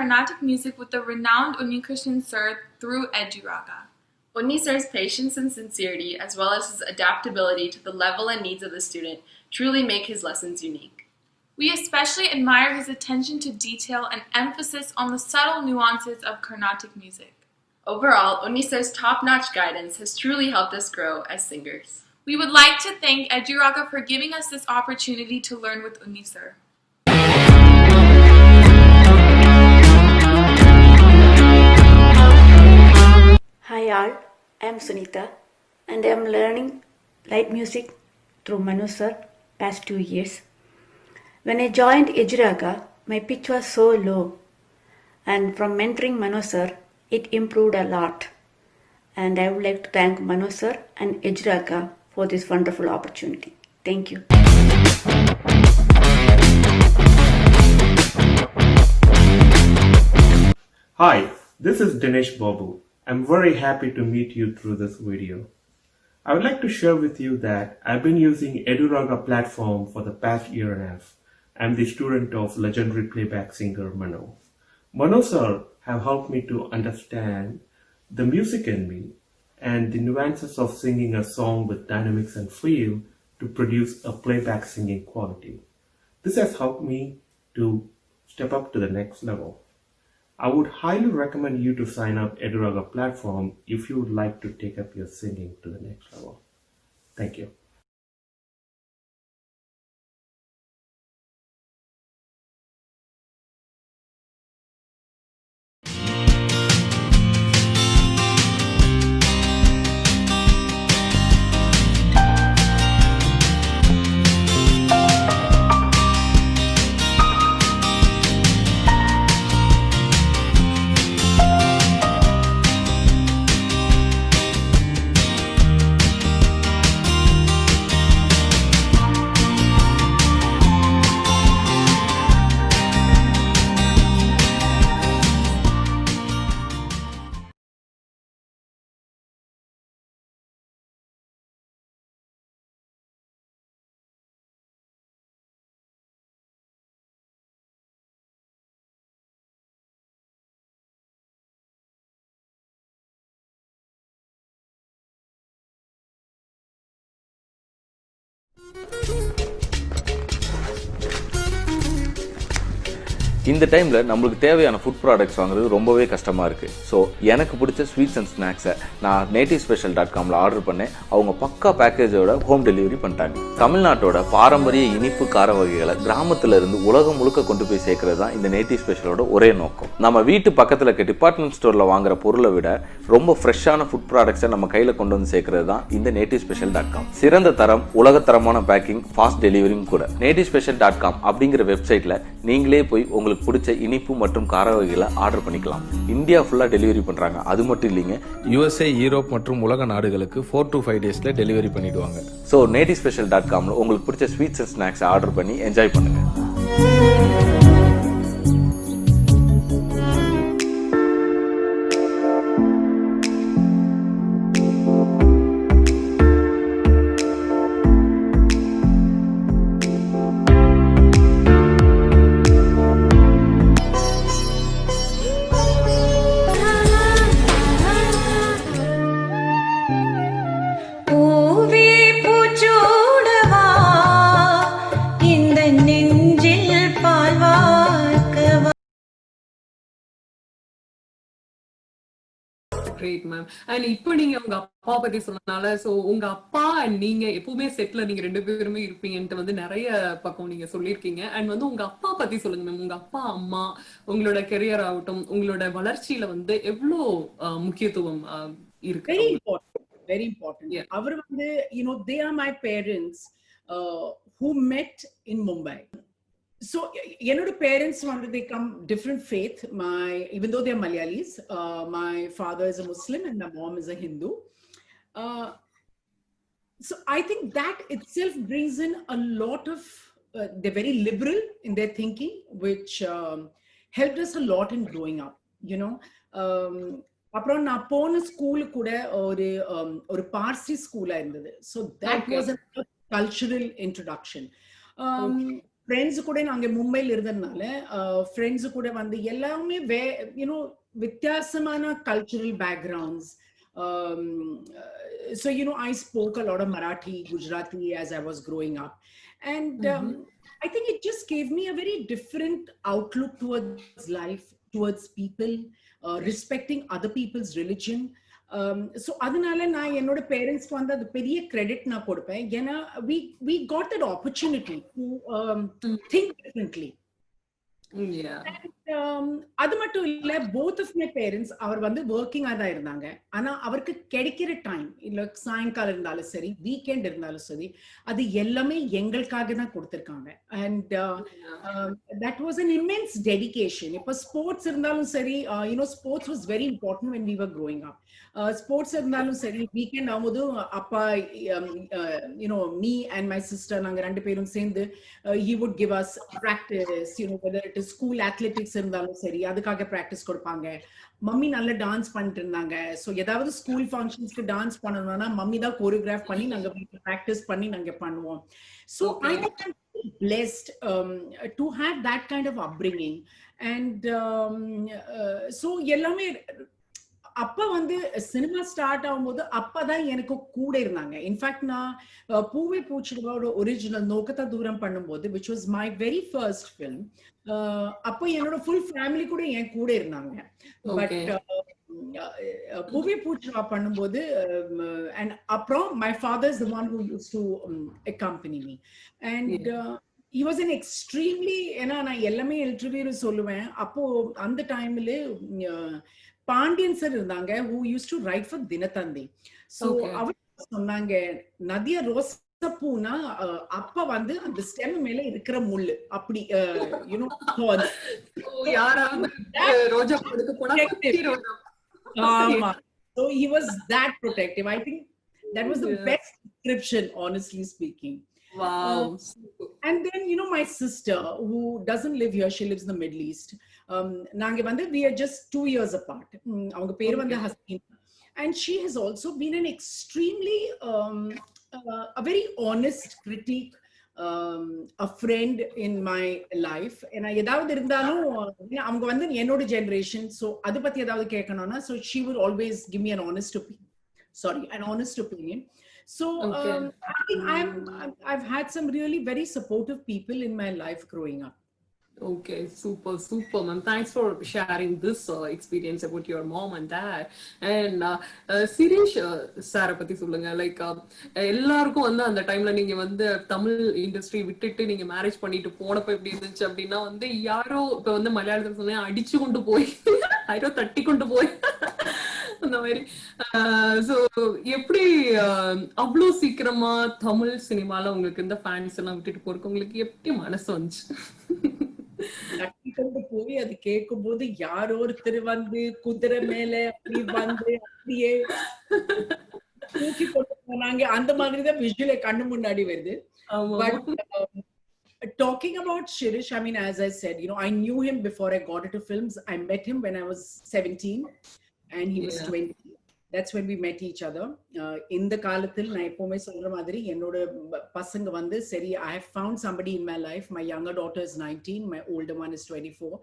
Carnatic music with the renowned Unnikrishnan Sir through Eduraga. Unni Sir's patience and sincerity, as well as his adaptability to the level and needs of the student, truly make his lessons unique. We especially admire his attention to detail and emphasis on the subtle nuances of Carnatic music. Overall, Unni Sir's top-notch guidance has truly helped us grow as singers. We would like to thank Eduraga for giving us this opportunity to learn with Unni Sir. Hi all, I am Sunita and I am learning light music through Manu sir past 2 years. When I joined Eduraga, my pitch was so low and from mentoring Manu sir, it improved a lot. And I would like to thank Manu sir and Eduraga for this wonderful opportunity. Thank you. Hi, this is Dinesh Babu. I'm very happy to meet you through this video. I would like to share with you that I've been using Eduraga platform for the past year and a half. I'm the student of legendary playback singer Mano. Mano sir have helped me to understand the music in me and the nuances of singing a song with dynamics and feel to produce a playback singing quality. This has helped me to step up to the next level. I would highly recommend you to sign up Eduraga platform if you would like to take up your singing to the next level. Thank you. இந்த டைமில் நம்மளுக்கு தேவையான food products வாங்குறது ரொம்பவே கஷ்டமாக இருக்குது. So எனக்கு பிடிச்ச ஸ்வீட்ஸ் அண்ட் ஸ்நாக்ஸை நான் nativespecial.comல ஆர்டர் பண்ணேன். அவங்க பக்கா பேக்கேஜோட ஹோம் டெலிவரி பண்ணிட்டாங்க. தமிழ்நாட்டோட பாரம்பரிய இனிப்பு கார வகைகளை கிராமத்தில் இருந்து உலகம் முழுக்க கொண்டு போய் சேர்க்கறது தான் இந்த நேட்டிவ் ஸ்பெஷலோட ஒரே நோக்கம். நம்ம வீட்டு பக்கத்தில் இருக்க டிபார்ட்மெண்ட் ஸ்டோரில் வாங்குற பொருளை விட ரொம்ப ஃப்ரெஷ்ஷான ஃபுட் ப்ராடக்ட்ஸை நம்ம கையில் கொண்டு வந்து சேர்க்கறது தான் இந்த nativespecial.com. சிறந்த தரம், உலகத்தரமான பேக்கிங், ஃபாஸ்ட் டெலிவரியும் கூட. nativespecial.com அப்படிங்கிற வெப்சைட்டில் நீங்களே போய் உங்களுக்கு பிடிச்ச இனிப்பு மற்றும் கார வகைகளை ஆர்டர் பண்ணிக்கலாம். இந்தியா ஃபுல்லா டெலிவரி பண்றாங்க. அது மட்டும் இல்லைங்க, USA, யூரோப் மற்றும் உலக நாடுகளுக்கு 4 to 5 டேஸ்ல டெலிவரி பண்ணிடுவாங்க. ஸோ nativespecial.comல உங்களுக்கு பிடிச்ச ஸ்வீட்ஸ் அண்ட் ஸ்நாக்ஸ் ஆர்டர் பண்ணி என்ஜாய் பண்ணுங்க. Great, ma'am. And இப்போ நீங்க உங்க அப்பா பத்தி சொன்னனால சோ உங்க அப்பா and நீங்க எப்பவுமே செட்ல நீங்க ரெண்டு பேருமே இருப்பீங்கன்ட்டு வந்து நிறைய பக்கம் நீங்க சொல்லிருக்கீங்க. அண்ட் வந்து உங்க அப்பா பத்தி சொல்லுங்க மேம். உங்க அப்பா அம்மா உங்களோட கெரியர் ஆகட்டும் உங்களோட வளர்ச்சியில வந்து எவ்வளவு முக்கியத்துவம் இருக்கு? Very important. Yeah. அவர் வந்து they are my parents who met in Mumbai. So என்னோட parents வந்து they come different faith. Even though they are Malayalis, my father is a Muslim and my mom is a Hindu. So I think that itself brings in a lot of they're very liberal in their thinking, which helped us a lot in growing up, அப்புறம் நான் போன school கூட ஒரு பார்சி ஸ்கூலா இருந்தது. So that was a cultural introduction. Friends கூட நாங்க மும்பைல இருந்ததுனால ஃப்ரெண்ட்ஸ் கூட வந்து எல்லாமே யூனோ வித்தியாசமான cultural backgrounds. um, so I spoke a lot of Marathi, Gujarati as I was growing up, and I think it just gave me a very different outlook towards life, towards people, respecting other people's religion. So அதனால நான் என்னோட பேரண்ட்ஸ்க்கு வந்து அது பெரிய credit நான் கொடுப்பேன். ஏன்னா we got that opportunity to think differently. அது மட்டும் இல்ல, both of my parents அவர் வந்து ஒர்க்கிங்கா தான் இருந்தாங்க. ஆனா அவருக்கு கிடைக்கிற டைம், இல்ல சாயங்காலம் இருந்தாலும் சரி, வீக்கெண்ட் இருந்தாலும் சரி, அது எல்லாமே எங்களுக்காக தான் கொடுத்திருக்காங்க. And that was an immense dedication. இப்ப ஸ்போர்ட்ஸ் இருந்தாலும் சரி, sports was very important when we were growing up. Sports இருந்தாலும் சரி, வீக்கெண்ட் ஆகும்போது அப்பா, me and my sister, நாங்க ரெண்டு பேரும் சேர்ந்து he would give us practice, whether it is school athletics இருந்தாலும் சரி, அதுக்காக பிராக்டிஸ் கொடுப்பாங்க. மம்மி நல்ல டான்ஸ் பண்ணிட்டு இருந்தாங்க. ஸோ ஏதாவது ஸ்கூல் ஃபங்க்ஷன்ஸ்க்கு டான்ஸ் பண்ணணும்னா மம்மி தான் கோரியோகிராஃப் பண்ணி நாங்க பிராக்டிஸ் பண்ணி நாங்க பண்ணுவோம். So I think I'm blessed to have that kind of upbringing. And so எல்லாமே அப்பா வந்து சினிமா ஸ்டார்ட் ஆகும்போது அப்பா தான் எனக்கு கூட இருந்தாங்க. இன்ஃபேக்ட் நான் பூவே பூச்சிடுவோட ஒரிஜினல் நோக்கத்தை தூரம் பண்ணும்போது, which was my very first film, அப்போ என்னோட ஃபுல் ஃபேமிலி கூட என் கூட இருந்தாங்க. பட் பூவே பூச்சிடுவா பண்ணும்போது and அப்புறம் my father is the one who used to accompany me. And he was an extremely, ஏன்னா நான் எல்லாமே இன்டர்வியூல சொல்லுவேன், அப்போ அந்த டைம்ல பாண்டியன் சார் இருந்தாங்க, who used to write for Dinathanthi. So அவர் சொன்னாங்க, நதியா ரோசப்பூனா அப்ப வந்து அந்த ஸ்டெம் மேல இருக்கிற முள்ளு அப்படி, ரோஜா பூக்கு போனா ஆமா. So he was that protective. I think that was the best description, honestly speaking. Wow. And then my sister, who doesn't live here, she lives in the Middle East. நாங்க வந்து we are just 2 years apart. அவங்க பேர் வந்து Hasina. And she has also been an extremely a very honest critique, a friend in my life. And ஏதாவது இருந்தாலும் அவங்க வந்து என்னோட ஜெனரேஷன், so அது பத்தி ஏதாவது கேட்கணும்னா, so she would always give me an honest opinion. So I think I've had some really very supportive people in my life growing up. Okay, super ma'am. Thanks for sharing this experience about your mom and dad. And Sirish sir பத்தி சொல்லுங்க. Like எல்லாருக்கும் வந்து அந்த டைம்ல நீங்க வந்து Tamil industry விட்டுட்டு நீங்க மேரேஜ் பண்ணிட்டு போனப்ப எப்படி இருந்துச்சு அப்படின்னா வந்து, யாரோ இப்ப வந்து மலையாளத்துல சொன்னா அடிச்சு கொண்டு போய் யாரோ தட்டி கொண்டு போய் அந்த மாதிரி. சோ எப்படி அவ்வளவு சீக்கிரமா தமிழ் சினிமால உங்களுக்கு இந்த ஃபேன்ஸ் எல்லாம் விட்டுட்டு போறதுக்கு உங்களுக்கு எப்படி மனசு வந்துச்சு? தட்டி கொண்டு போய் அது கேட்கும் போது யாரோ ஒருத்தர் வந்து குதிரை மேல அப்படி வந்து அப்படியே தூக்கி கொண்டு போனாங்க, அந்த மாதிரிதான் விஷுவலே கண்ணு முன்னாடி வருது. But talking about Shirish, I mean, as I said, I knew him before I got into films. I met him when I was 17 and he was 20. That's when we met each other. இந்த காலத்தில் நான் எப்பவுமே சொல்ற மாதிரி என்னோட பசங்க வந்து சரி, I have found somebody in my life. My younger daughter is 19, my older one is 24.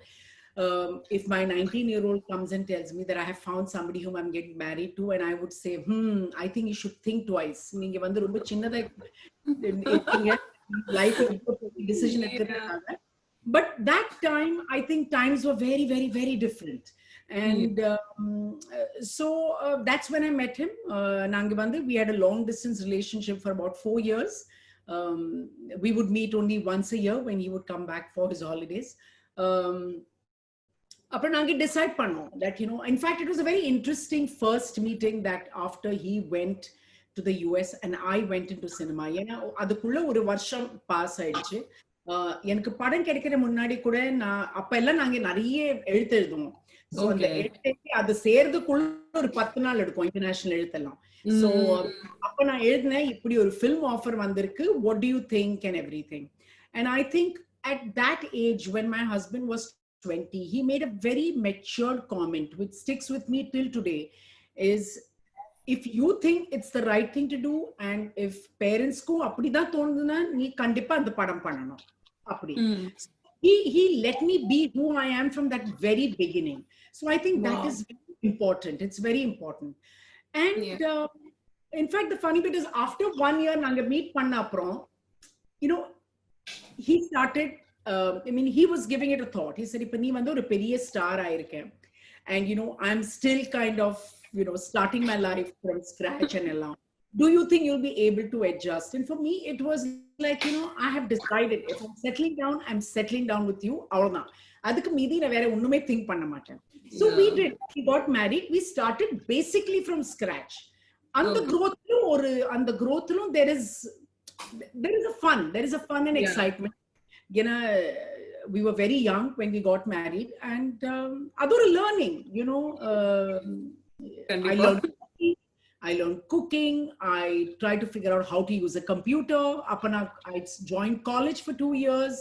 If my 19-year-old comes and tells me that I have found somebody whom I'm getting married to, and I would say, I think you should think twice. நீங்க வந்து ரொம்ப சின்னதா இருக்கீங்க, life decision எடுக்கிறதுக்காக. But that time, I think times were very, very, very different. And so that's when I met him. We had a long distance relationship for about 4 years. We would meet only once a year when he would come back for his holidays. Appo nange decide pannom that in fact it was a very interesting first meeting, that after he went to the US and I went into cinema, ஏன்னா அதுக்குள்ள ஒரு வருஷம் pass ஆயிடுச்சு. எனக்கு படம் கிடைக்கிற முன்னாடி கூட நான் அப்ப எல்லாம் நாங்க நிறைய எழுதுவோம். சோ அந்த எழுத்து அது சேர்றதுக்குள்ள ஒரு 10 நாள் எடுக்கும் இன்டர்நேஷனல் எழுத்தெல்லாம். சோ அப்ப நான் எழுதினேன், இப்படி ஒரு ஃபிலிம் ஆஃபர் வந்திருக்கு, what do you think and everything. And I think at that age when my husband was 20, he made a very matured comment which sticks with me till today, is if you think it's the right thing to do and if parents ko apdi da thonuduna nee kandipa and padam pannanum அப்படி. Hmm. He let me be who I am from that very beginning. So I think that Wow. is very important. It's very important. And Yeah. in fact, the funny bit is after 1 year நாங்க meet பண்ண அப்புறம், you know, he started, I mean, he was giving it a thought. He said, இப்ப நீ வந்து ஒரு பெரிய star ஆயிருக்கேன். And, you know, I'm still kind of, you know, starting my life from scratch and along. Do you think you'll be able to adjust? And for me, it was like, you know, I have decided if I'm settling down, I'm settling down with you. அவ்வளவுதான். அதுக்கு மீதி நான் வேற ஒண்ணுமே think பண்ண மாட்டேன். So we did. We got married. We started basically from scratch. அந்த growth-லும் there is a fun. There is a fun and excitement. You know, we were very young when we got married, and other learning, you know, I learned cooking. I tried to figure out how to use a computer. I joined college for 2 years.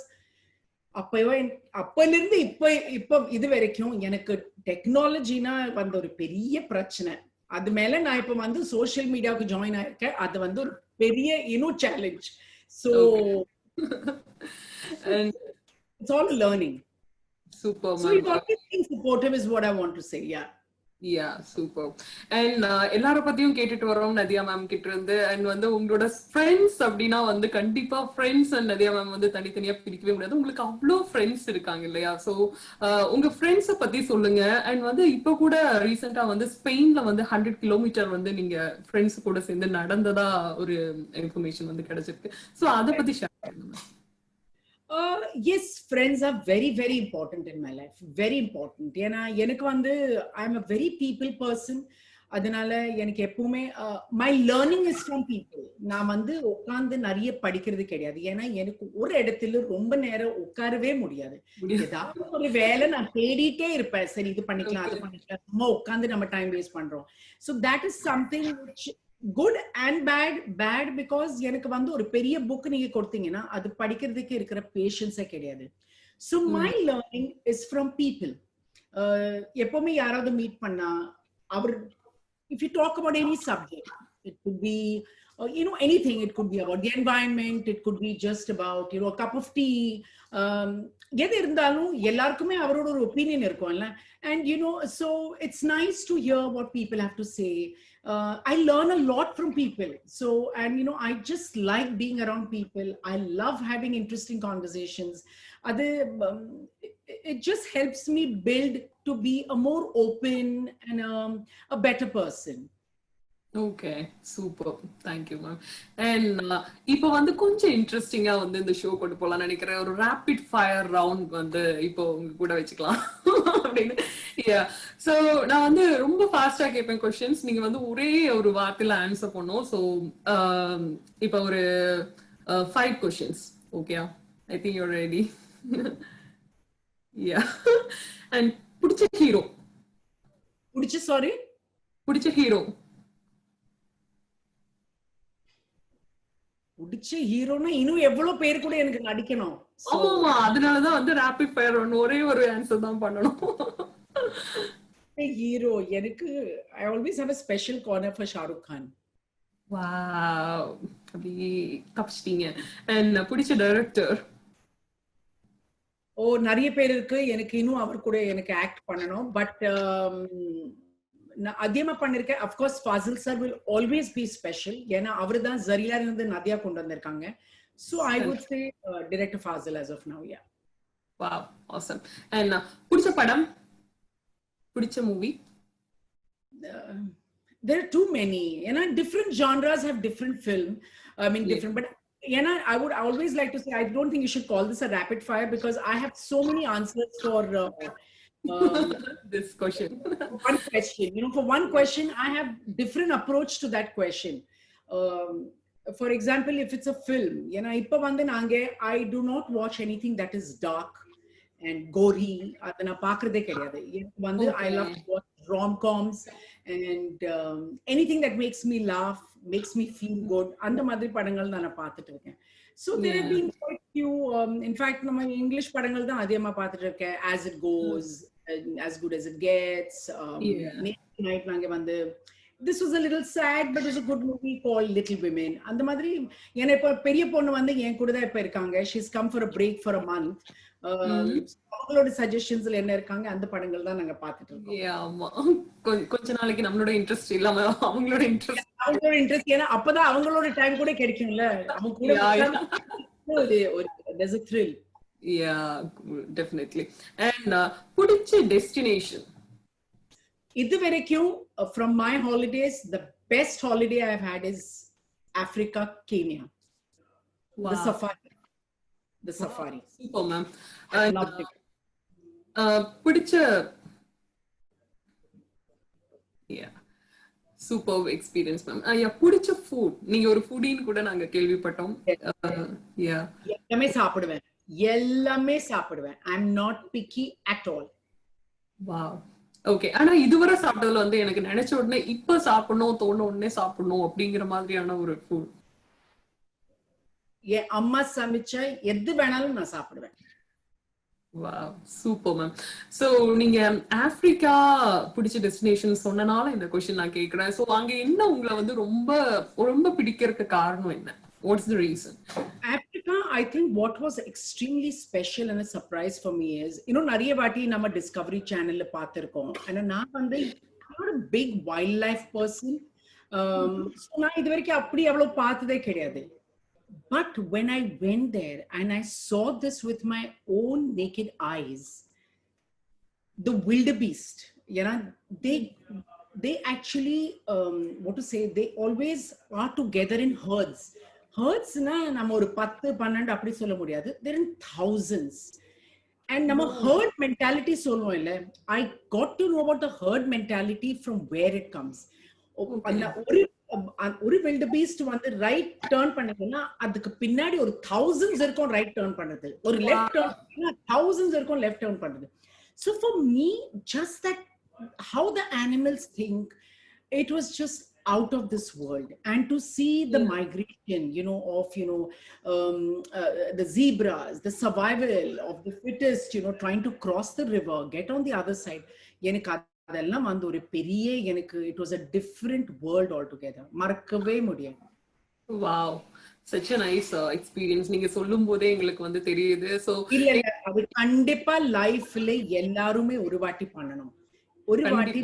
அப்பலிருந்து இப்ப இது வரைக்கும் எனக்கு டெக்னாலஜினா வந்த ஒரு பெரிய பிரச்சனை. அது மேல நான் இப்ப வந்து சோஷியல் மீடியாவுக்கு ஜாயின் ஆயிருக்கேன். அது வந்து ஒரு பெரிய challenge. So And it's all learning. super, So ma'am. you've always been supportive is what I want to say. Yeah, super. And எல்லார பத்தியும் கேட்டுட்டு வரோம் நதியா மேம் கிட்ட இருந்து. அண்ட் வந்து உங்களோட ஃப்ரெண்ட்ஸ் அப்படின்னா வந்து கண்டிப்பா ஃப்ரெண்ட்ஸ் அண்ட் நதியா மேம் வந்து தனித்தனியா பிரிக்கவே முடியாது. உங்களுக்கு அவ்வளோ ஃப்ரெண்ட்ஸ் இருக்காங்க இல்லையா? ஸோ உங்க ஃப்ரெண்ட்ஸை பத்தி சொல்லுங்க. அண்ட் வந்து இப்போ கூட ரீசெண்டா வந்து ஸ்பெயின்ல வந்து 100 கிலோமீட்டர் வந்து நீங்க ஃப்ரெண்ட்ஸ் கூட சேர்ந்து நடந்ததா ஒரு இன்ஃபர்மேஷன் வந்து கிடைச்சிருக்கு. ஸோ அதை பத்தி ஷேர் பண்ணுங்க. Yes, friends are very, very important in my life. Very important. ஏன்னா எனக்கு வந்து I'm a very people person. அதனால எனக்கு எப்பவுமே my learning is from people. நான் வந்து உட்கார்ந்து நிறைய படிக்கிறது கிடையாது. ஏன்னா எனக்கு ஒரு இடத்துல ரொம்ப நேரம் உட்காரவே முடியாது. ஏதாவது ஒரு வேலை நான் தேடிட்டே இருப்பேன். சரி இது பண்ணிக்கலாம் அது பண்ணிக்கலாம். சும்மா உட்கார்ந்து நம்ம டைம் வேஸ்ட் பண்றோம். So that is something which good and bad because எனக்கு வந்து ஒரு பெரிய புக் நீங்க கொடுத்தீங்கன்னா அது படிக்கிறதுக்கு இருக்கிற பேஷன்ஸே கிடையாது. So my learning is from people. எப்பவுமே யாராவது மீட் பண்ணா அவர் if you talk about any subject, it could be you know, anything. It could be about the environment, it could be just about, you know, a cup of tea. எது இருந்தாலும் எல்லாருக்குமே அவரோட ஒரு opinion இருக்கும்ல. And you know, so it's nice to hear what people have to say. I learn a lot from people. So, and you know, I just like being around people. I love having interesting conversations. It just helps me build to be a more open and a better person. Okay, super. Thank you ma'am. And இப்போ வந்து கொஞ்சம் இன்ட்ரெஸ்டிங்கா வந்து இந்த show கொண்டு போகலாம் நினைக்கிறேன். ஒரு ரேபிட் ஃபயர் ரவுண்ட் வந்து இப்போ உங்க கூட வச்சுக்கலாம் அப்படின்னு. ஸோ நான் வந்து ரொம்ப ஃபாஸ்டா கேட்பேன் கொஸ்டின்ஸ். நீங்க வந்து ஒரே ஒரு வார்த்தையில ஆன்சர் பண்ணும். ஸோ இப்போ ஒரு 5 questions. Okay, I think your ready. And பிடிச்ச ஹீரோ. பிடிச்ச ஹீரோ. பிடிச்ச ஹீரோனா இன்னும் எவ்வளவு பேர் கூட எனக்கு நடிக்கணும். ஆமா, அதனாலதான் வந்து ரேபிட் ஃபயர் ஒரே ஒரு ஆன்சர் தான் பண்ணணும். ஹீரோ எனக்கு I always have a special corner for Shah Rukh Khan. Wow, அப்படி தப்பிச்சிட்டீங்க. அண்ட் பிடிச்ச டைரக்டர். நிறைய பேர் இருக்கு. எனக்கு இன்னும் அவர் கூட எனக்கு ஆக்ட் பண்ணணும். பட் நான் அதிகமா பண்ணிருக்கேன். of course Fazil sir will always be special. ஏன்னா அவர் தான் ஜரியா இருந்து நதியா கொண்டு வந்திருக்காங்க. So I would say director Fazil as of now. Wow, awesome. And பிடிச்ச படம், பிடிச்ச movie. There are too many. You know, different genres have different film. I mean, different. But you know, I would always like to say I don't think you should call this a rapid fire because I have so many answers for this question. One question. You know, for one question, I have different approach to that question. For example, if it's a film, you know, ipa vande nange I do not watch anything that is dark and gory. Adana paakradhe kediyadu. Vande I love to watch rom-coms and anything that makes me laugh, makes me feel good. அந்த மாதிரி படங்கள் நான் பார்த்துட்டு இருக்கேன். So there have been quite few. In fact, நம்ம English படங்கள் தான் அதிகமா பார்த்துட்டு இருக்கேன். As It Goes, As Good As It Gets. Night நாங்க வந்து this was a little sad, but it was a good movie called Little Women. அந்த மாதிரி ஏன்னா இப்ப பெரிய பொண்ணு வந்து என் கூட தான் இப்ப இருக்காங்க. She's come for a break for a month. அவங்களோட சஜஷன்ஸ்ல என்ன இருக்காங்க அந்த படங்கள் தான் நாங்க பாத்துட்டு இருக்கோம். ஆமா, கொஞ்ச நாளைக்கு நம்மளோட இன்ட்ரெஸ்ட் இல்லாம அவங்களோட இன்ட்ரெஸ்ட் ஏன்னா அப்பதான் அவங்களோட டைம் கூட கிடைக்கும்ல. அவங்க கூட there's a thrill. Yeah, definitely. And பிடிச்ச டெஸ்டினேஷன் இது வரைக்கும் from my holidays, the best holiday I've had is Africa, Kenya. Wow. The safari. Super, ma'am. I loved it. பிடிச்ச சூப்பர் எக்ஸ்பீரியன்ஸ் மேம். பிடிச்ச ஃபுட், நீங்க ஒரு ஃபுடின்னு கூட நாங்க கேள்விப்பட்டோம். எல்லாமே சாப்பிடுவேன். I am not picky at all. Wow. Okay. ஆனா இதுவரை சாப்பிட்டதுல வந்து எனக்கு நினைச்ச உடனே இப்ப சாப்பிடணும் தோண உடனே சாப்பிடணும் அப்படிங்கிற மாதிரியான ஒரு ஃபுட். என் அம்மா சமைச்ச எது வேணாலும் நான் சாப்பிடுவேன். Wow, super ma'am. சோ நீங்க ஆப்பிரிக்கா பிடிச்ச டெஸ்டினேஷன் சொன்னனால இந்த क्वेश्चन நான் கேக்குறேன். சோ அங்க என்ன உங்களை வந்து ரொம்ப ரொம்ப பிடிக்கிறதுக்கு காரணம் என்ன? What's the reason? Africa, I think what was extremely special and a surprise for me is, நிறைய வாட்டி நம்ம Discovery Channel பார்த்திருக்கோம். ஆனா நான் வந்து I'm not a big wildlife person. So நான் இது வரைக்கும் அப்படி அவ்வளவு பார்த்ததே கிடையாது. But when I went there and I saw this with my own naked eyes, the wildebeest, they actually, what to say, they always are together in herds. Herds na நம்ம ஒரு 10 12 அப்படி சொல்ல முடியாது. They're in thousands. And நம்ம herd mentality சொல்லுவோம் இல்ல. I got to know about the herd mentality from where it comes. ஒரு wildebeest வந்து ரைட் டர்ன் பண்ணுதுன்னா அதுக்கு பின்னாடி ஒரு thousands இருக்கும் ரைட் டர்ன் பண்ணுது. ஒரு லெஃப்ட் டர்ன் பண்ணா thousands இருக்கும் லெஃப்ட் டர்ன் பண்ணுது. So for me, just that how the animals think, it was just out of this world. And to see the migration, of the zebras, the survival of the fittest, trying to cross the river, get on the other side, எனக்கு அதெல்லாம் வந்து ஒரு பெரிய எனக்கு it was a different world altogether. மறக்கவே முடியாது. Wow, such a nice experience. நீங்க சொல்லும் போதே எங்களுக்கு வந்து தெரியுது. சோ இல்ல அது கண்டிப்பா லைஃப்ல எல்லாருமே ஒரு வாட்டி பண்ணணும். ஒரு வாட்டி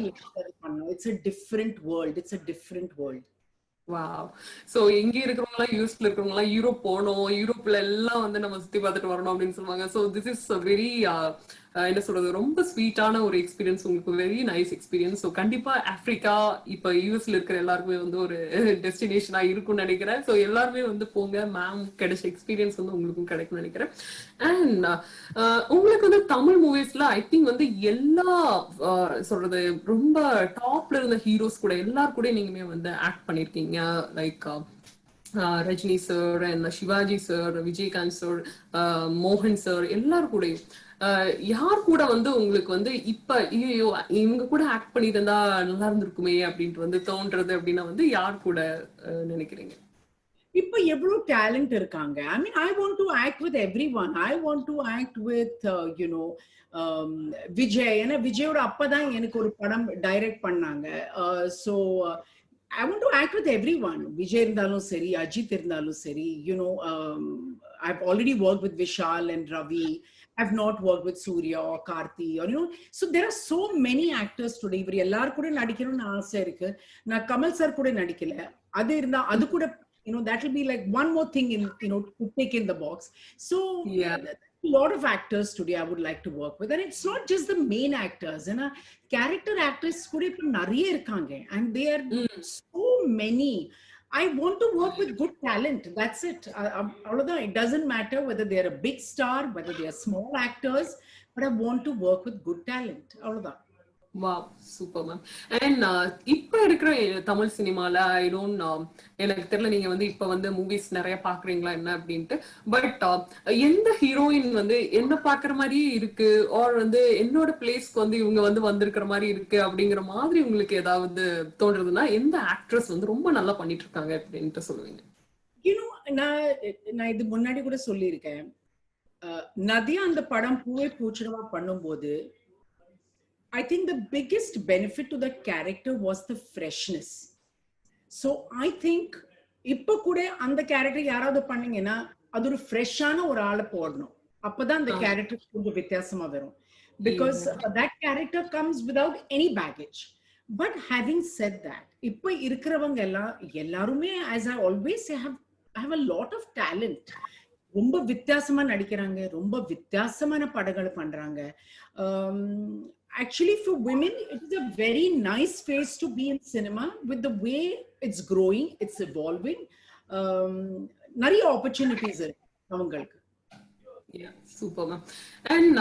பண்ணணும். It's a different world. It's a different world. Wow. So இங்க இருக்கிறவங்க எல்லாம் யூஎஸ்ல இருக்கிறவங்க எல்லாம் யூரோப் போகணும், யூரோப்ல எல்லாம் வந்து நம்ம சுத்தி பார்த்துட்டு வரணும் அப்படின்னு சொல்லுவாங்க. சோ திஸ் இஸ் வெரி என்ன சொல்றது, ரொம்ப ஸ்வீட்டான ஒரு எக்ஸ்பீரியன்ஸ், உங்களுக்கு வெரி நைஸ் எக்ஸ்பீரியன்ஸ். ஸோ கண்டிப்பா ஆப்பிரிக்கா இப்ப யூஎஸ்ல இருக்கிற எல்லாருக்குமே வந்து ஒரு டெஸ்டினேஷனா இருக்கும்னு நினைக்கிறேன். ஸோ எல்லாருமே வந்து போங்க, மேம் கிடைச்ச எக்ஸ்பீரியன்ஸ் வந்து உங்களுக்கும் கிடைக்கும்னு நினைக்கிறேன். அண்ட் உங்களுக்கு வந்து தமிழ் மூவிஸ்ல ஐ திங்க் வந்து எல்லா சொல்றது ரொம்ப டாப்ல இருந்த ஹீரோஸ் கூட எல்லாரும் கூட நீங்களுமே வந்து ஆக்ட் பண்ணிருக்கீங்க. Like Rajini sir and Sivaji sir, Vijayakanth sir, மோகன் சார், எல்லாரும் கூடயும் யார் கூட வந்து உங்களுக்கு வந்து இப்ப ஐயோ இவங்க கூட ஆக்ட் பண்ணிருந்தா நல்லா இருந்திருக்குமே அப்படின்ட்டு வந்து தோன்றது அப்படின்னா வந்து யார் கூட நினைக்கிறீங்க? இப்ப எவ்வளவு டேலண்ட் இருக்காங்க. I mean, I want to act with everyone. I want to act with Vijay. ஏன்னா விஜயோட அப்பதான் எனக்கு ஒரு படம் டைரக்ட் பண்ணாங்க. So I want to act with everyone. Vijay இருந்தாலும் சரி, அஜித் இருந்தாலும் சரி. I've already worked with Vishal and Ravi. I've not worked with Surya or Karthi or so there are so many actors today. இவர் எல்லாரும் கூட நடிக்கணும்னு ஆசை இருக்கு. நான் கமல் சார் கூட நடிக்கல. அது இருந்தா அது கூட that will be like one more thing in to take in the box. So a lot of actors today I would like to work with, and it's not just the main actors, character actors kuda ipo nariya irukanga, and they are so many. I want to work with good talent. That's it. It doesn't matter whether they are a big star, whether they are small actors, but I want to work with good talent. Wow, super ma'am. And இப்ப இருக்கிற தமிழ் சினிமால எனக்கு தெரியல நீங்க வந்து இப்ப வந்து movies நிறைய பாக்குறீங்களா என்ன அப்படின்ட்டு, பட் எந்த ஹீரோயின் வந்து என்ன பாக்குற மாதிரியே இருக்கு, ஆர் வந்து என்னோட பிளேஸ்க்கு வந்து இவங்க வந்து வந்திருக்கிற மாதிரி இருக்கு அப்படிங்கிற மாதிரி உங்களுக்கு ஏதாவது தோன்றதுன்னா எந்த ஆக்ட்ரஸ் வந்து ரொம்ப நல்லா பண்ணிட்டு இருக்காங்க அப்படின்ட்டு சொல்லுவீங்க? நான் இது முன்னாடி கூட சொல்லியிருக்கேன். நதியா அந்த படம் பூவே பூச்சிடவா பண்ணும்போது I think the biggest benefit to the character was the freshness. So I think இப்போ கூட அந்த கேரக்டர் யாராவது பண்ணீங்கன்னா அது ஒரு ஃப்ரெஷ்ஷான ஒரு ஆளை போடணும், அப்பதான் அந்த கேரக்டர் கொஞ்சம் வித்தியாசமா வரும். Because that character comes without any baggage. But having said that, இப்போ இருக்கிறவங்க எல்லாருமே, as I always say, have a lot of talent. ரொம்ப வித்தியாசமா நடிக்கிறாங்க, ரொம்ப வித்தியாசமான படங்கள் பண்றாங்க. Actually, for women, it is a very nice phase to be in cinema with the way it's growing, it's evolving. நிறைய opportunities இருக்கு அவங்களுக்கு. Super ma'am. அண்ட்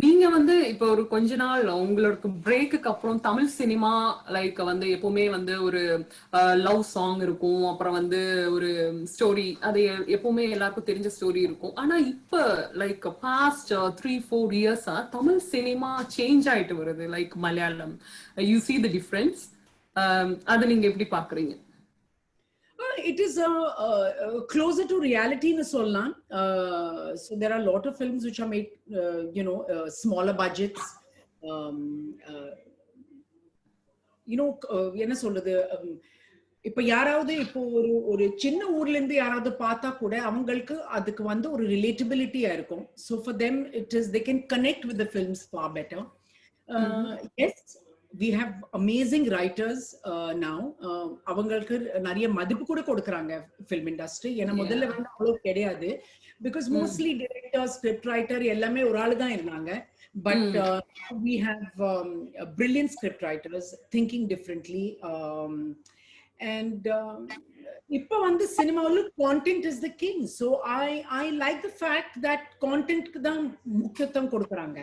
நீங்க வந்து இப்போ ஒரு கொஞ்ச நாள் உங்களுக்கு பிரேக்குக்கு அப்புறம் தமிழ் சினிமா லைக் வந்து எப்பவுமே வந்து ஒரு லவ் சாங் இருக்கும், அப்புறம் வந்து ஒரு ஸ்டோரி, அது எப்பவுமே எல்லாருக்கும் தெரிஞ்ச ஸ்டோரி இருக்கும். ஆனா இப்ப லைக் பாஸ்ட் 3-4 இயர்ஸா தமிழ் சினிமா சேஞ்ச் ஆயிட்டு வருது, like Malayalam. You see the difference. அதை நீங்க எப்படி பாக்குறீங்க? It is closer to reality in Solnan. So there are a lot of films which are made, smaller budgets. என்ன சொல்றது, இப்போ யாராவது இப்போ ஒரு சின்ன ஊர்ல இருந்து யாராவது பார்த்தா கூட அவங்களுக்கு அதுக்கு வந்து ஒரு ரிலேட்டபிலிட்டியா இருக்கும். So for them it is, they can connect with the films far better. Yes, we have amazing writers now. அவங்களுக்கு நிறைய மதிப்பு கூட கொடுக்கறாங்க film industry. ஏன்னா முதல்ல வந்து அவ்வளவு கிடையாது, because mostly director, script writer எல்லாமே ஒரு ஆளு தான் இருந்தாங்க. But we have brilliant script writers thinking differently. And இப்போ வந்து சினிமாவுல content is the king. So I like the fact that content க்கு தான் முக்கியத்துவம் கொடுக்கறாங்க.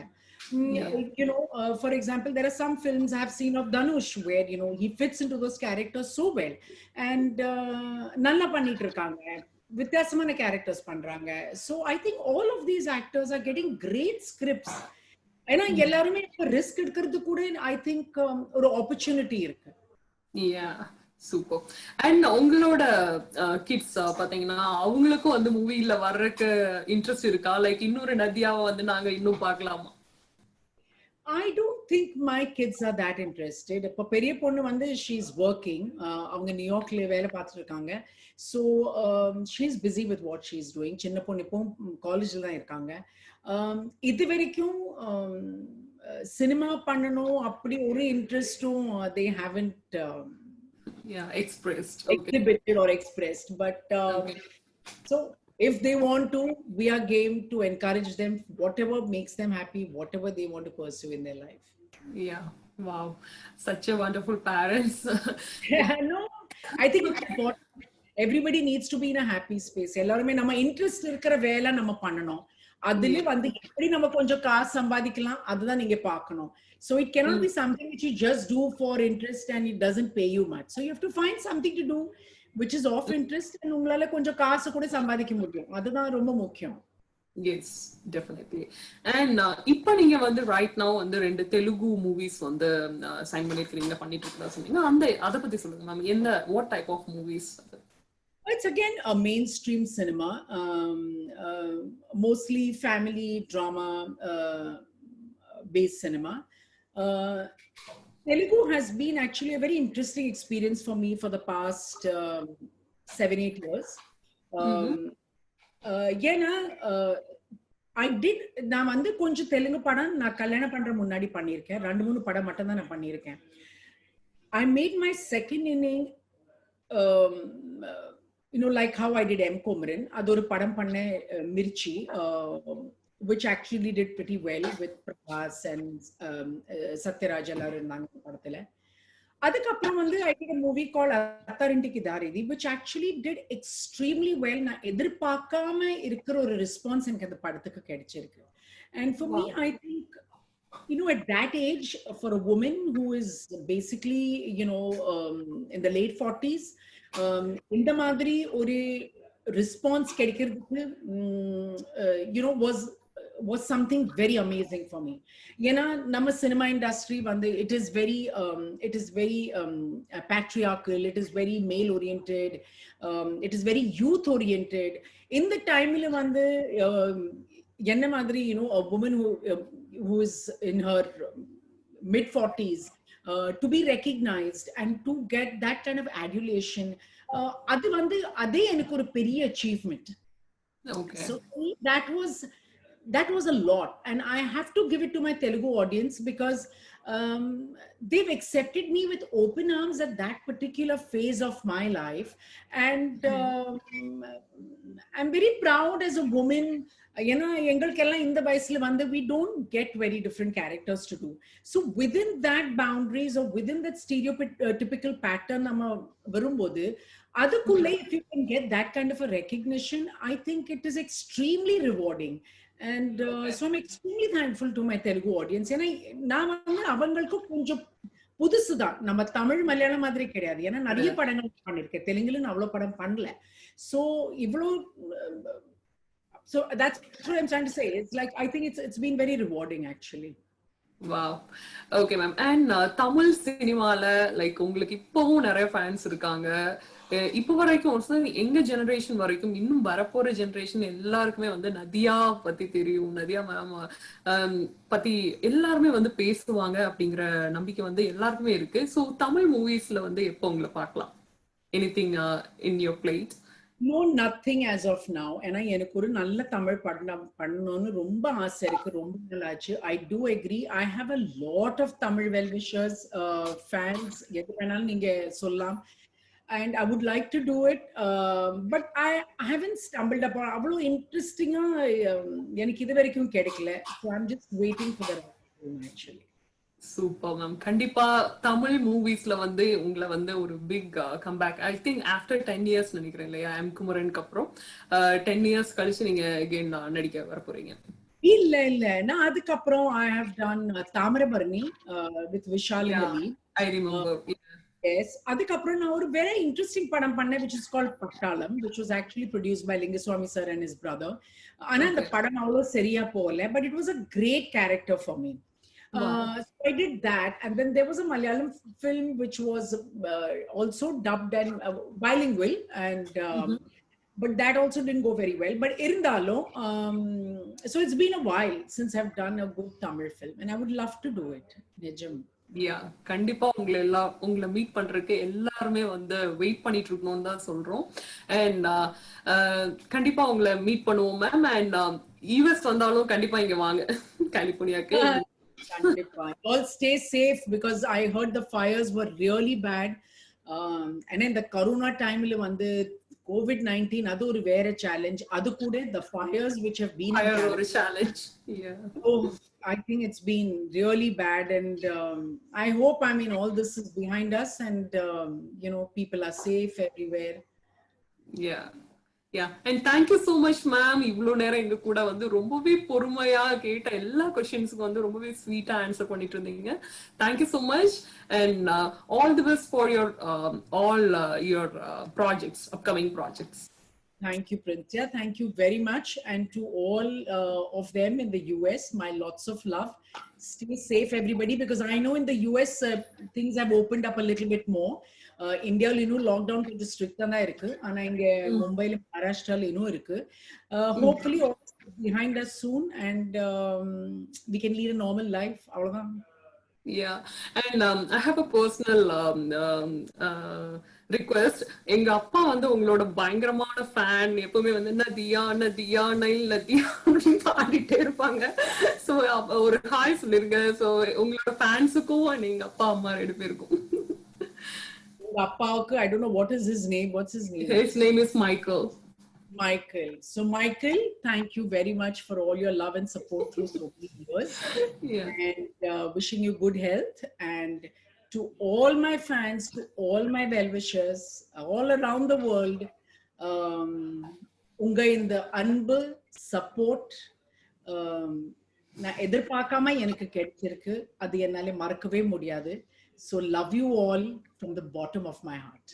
For example, there are some films I have seen of Dhanush where he fits into those characters so well, and நல்லா பண்ணிட்டு இருக்காங்க, வித்தியாசமான characters பண்றாங்க. So I think all of these actors are getting great scripts. ஏன்னா எல்லாருமே risk எடுக்கிறது கூட I think ஒரு opportunity இருக்கு. சூப்பர். அண்ட் உங்களோட கிட்ஸ் பாத்தீங்கன்னா அவங்களுக்கும் வந்து மூவில வர்றதுக்கு இன்ட்ரெஸ்ட் இருக்கா? லைக் இன்னொரு நதியாவை வந்து நாங்க இன்னும் பார்க்கலாமா? I don't think my kids are that interested. இப்போ பெரிய பொண்ணு வந்து she's working, அவங்க நியூயார்க்ல வேலை பார்த்துட்டு இருக்காங்க. So she's busy with what she's doing. சின்ன பொண்ணு இப்போ காலேஜ்ல தான் இருக்காங்க. இது வரைக்கும் சினிமா பண்ணணும் அப்படி ஒரு இன்ட்ரெஸ்டும் they haven't expressed exhibited or expressed. But so if they want to, we are game to encourage them, whatever makes them happy, whatever they want to pursue in their life. Wow, such a wonderful parents. No, I think it's important. Everybody needs to be in a happy space. எல்லாருமே நம்ம interest இருக்கிற வேலை நம்ம பண்ணணும், அதுல வந்து எப்படி நம்ம கொஞ்சம் காசு சம்பாதிக்கலாம் அதுதான் நீங்க பார்க்கணும். So it cannot be something which you just do for interest and it doesn't pay you much. So you have to find something to do which is of interest and உங்களால கொஞ்சம் காசு கூட சம்பாதிக்க முடியும், அதுதான் ரொம்ப முக்கியம். Yes, definitely. And இப்ப நீங்க வந்து ரைட் நவ வந்து 2 தெலுங்கு மூவிஸ் வந்து சைன் பண்ணிருக்கீங்க, பண்ணிட்டு இருக்கதா சொன்னீங்க. அத பத்தி சொல்லுங்க மேம். என்ன what type of movies? It's again a mainstream cinema, mostly family drama based cinema. Telugu has been actually a very interesting experience for me for the past 7-8 years. நான் வந்து கொஞ்சம் தெலுங்கு படம் நான் கல்யாணம் பண்ற முன்னாடி பண்ணியிருக்கேன், 2-3 படம் மட்டும் தான் நான் பண்ணியிருக்கேன். I made my second inning, like how I did M. Komaran. அது ஒரு படம் பண்ண Mirchi, which actually did pretty well with Prabhas and Satyaraj எல்லாரும் இருந்தாங்க படத்துல. அதுக்கப்புறம் வந்து I did a movie called Atharintikki Daridi, which actually did extremely well. நான் எதிர்பார்க்காம இருக்கிற ஒரு ரெஸ்பான்ஸ் எனக்கு அந்த படத்துக்கு கிடைச்சிருக்கு. And for me, I think, at that age, for a woman who is basically, in the late 40s, இந்த மாதிரி ஒரு ரெஸ்பான்ஸ் கிடைக்கிறதுக்கு was something very amazing for me. ஏன்னா நம்ம சினிமா இண்டஸ்ட்ரி வந்து it is very patriarchal, it is very male oriented, it is very youth oriented. இந்த டைம்ல வந்து என்ன மாதிரி a woman who is in her mid 40s, to be recognized and to get that kind of adulation, அது வந்து அதே எனக்கு ஒரு பெரிய achievement. Okay. So that was a lot, and I have to give it to my Telugu audience because they've accepted me with open arms at that particular phase of my life, and I'm very proud as a woman. ஏன்னா எங்களுக்கெல்லாம் இந்த வயசுல வந்து we don't get very different characters to do. So within that boundaries or within that stereotypical pattern நம்ம வரும்போது அதுக்குள்ளே if you can get that kind of a recognition, I think it is extremely rewarding. And so I'm extremely thankful to my Telugu audience. ஏன்னா நான் வந்து அவங்களுக்கு கொஞ்சம் புதுசுதான், நம்ம தமிழ் மலையாளம் மாதிரி கிடையாது. ஏன்னா நிறைய படங்கள் பண்ணிருக்கேன், தெலுங்குல நான் அவ்வளவு படம் பண்ணல. So இவ்வளோ so that's what I'm trying to say. It's like I think it's been very rewarding actually. Wow. Okay, ma'am. And Tamil சினிமால லைக் உங்களுக்கு இப்பவும் நிறைய ஃபேன்ஸ் இருக்காங்க. இப்போ வரைக்கும் எங்க ஜெனரேஷன் வரைக்கும் இன்னும் வரப்போற ஜெனரேஷன் எல்லாருக்குமே வந்து நதியா பத்தி தெரியும், நதியா மேம் பத்தி எல்லாருமே வந்து பேசுவாங்க அப்படிங்கிற நம்பிக்கை வந்து எல்லாருக்குமே இருக்கு. ஸோ தமிழ் மூவிஸ்ல வந்து எப்போ உங்களை பார்க்கலாம்? Anything in your plate? No, nothing as of now. ஏன்னா எனக்கு ஒரு நல்ல தமிழ் படம் பண்ணணும்னு ரொம்ப ஆசை இருக்கு, ரொம்ப நல்லாச்சு. I do agree. I have a lot of Tamil well-wishers, fans, எது வேணாலும் நீங்க சொல்லலாம். And I would like to do it, but I haven't stumbled upon அவ்வளோ இன்ட்ரெஸ்டிங்கா எனக்கு இது வரைக்கும் கிடைக்கல. So I'm just waiting for the right time actually. Super ma'am. கண்டிப்பா தமிழ் மூவிஸ்ல வந்து உங்களை வந்து ஒரு big comeback, I think after 10 years நினைக்கிறேன் இல்லையா, எம் குமரனுக்கு அப்புறம் 10 years கழிச்சு நீங்க அகைன் நடிக்க வர போறீங்க? இல்ல நான் அதுக்கப்புறம் I have done Thamirabarani with Vishal in the lead. I remember. Yes, அதுக்கப்புறம் நான் ஒரு very interesting படம் பண்ணேன் which is called பட்டாளம், which was actually produced by Lingaswamy sir and his brother. ஆனா அந்த படம் அவ்வளோ சரியா போகல, but it was a great character for me. So I did that, and then there was a Malayalam film which was also dubbed and bilingual, and but that also didn't go very well. But irundalo, so it's been a while since I've done a good Tamil film, and I would love to do it. Nijam. Yeah, கண்டிப்பா உங்களை meet பண்றதுக்கு எல்லாருமே வந்து wait பண்ணிட்டு இருக்கணும்னு தான் சொல்றோம். And கண்டிப்பா உங்களை மீட் பண்ணுவோம் மேம். அண்ட் யூஎஸ் வந்தாலும் கண்டிப்பா இங்க வாங்க கலிபோர்னியாக்கு. All stay safe because I heard the fires were really bad, and in the corona time la vandu COVID-19 adu oru vera challenge, adu kude the fires which have been a challenge. Yeah, oh, I think it's been really bad, and I hope, I mean, all this is behind us, and you know, people are safe everywhere. Yeah, and thank you so much ma'am. இவ்ளோ நேரம் எங்க கூட வந்து ரொம்பவே பொறுமையா கேட்ட எல்லா क्वेश्चंसக்கு வந்து ரொம்பவே ஸ்வீட்டா ஆன்சர் பண்ணிட்டு இருந்தீங்க. Thank you so much, and all the best for your all your projects, upcoming projects. Thank you, Printya. Thank you very much, and to all of them in the US, my lots of love. Stay safe everybody, because I know in the US things have opened up a little bit more. இந்தியாவில் இன்னும் lockdown கொஞ்சம் ஸ்ட்ரிக்டா தான் இருக்கு, ஆனா இங்க மும்பைல மகாராஷ்டிரால இன்னும் இருக்கு. Hopefully all behind us soon, and we can lead a normal life. அவ்வளவுதான். Yeah, and I have a personal request. எங்க அப்பா வந்து உங்களோட பயங்கரமான ஃபேன், எப்பவுமே வந்து நதியா நதியா நைல் நதியா பாடிட்டே இருப்பாங்க. சோ ஒரு ஹாய் சொல்லிருங்க. சோ உங்களோட ஃபேன்ஸுக்கும் எங்க அப்பா அம்மா 2 பேருக்கும். Appaukku, I don't know what is his name. What's his name? His name is Michael. So Michael, thank you very much for all your love and support through so many years. Yeah. And wishing you good health. And to all my fans, to all my well-wishers, all around the world, unga இந்த அன்பு support நான் எதிர்பார்க்காம எனக்கு கிடைச்சிருக்கு, அது என்னால மறக்கவே முடியாது. So love you all from the bottom of my heart.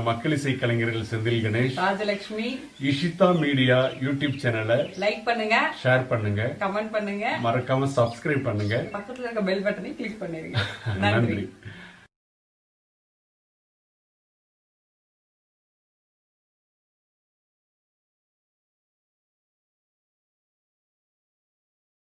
மக்களிசை கலைஞர்கள் செந்தில் கணேஷ், ராஜலட்சுமி, இஷிதா மீடியா யூடியூப் சேனலை லைக் பண்ணுங்க, ஷேர் பண்ணுங்க, கமெண்ட் பண்ணுங்க, மறக்காம சப்ஸ்கிரைப் பண்ணுங்க, பக்கத்துல இருக்க பெல் பட்டனை கிளிக் பண்ணிருங்க. நன்றி.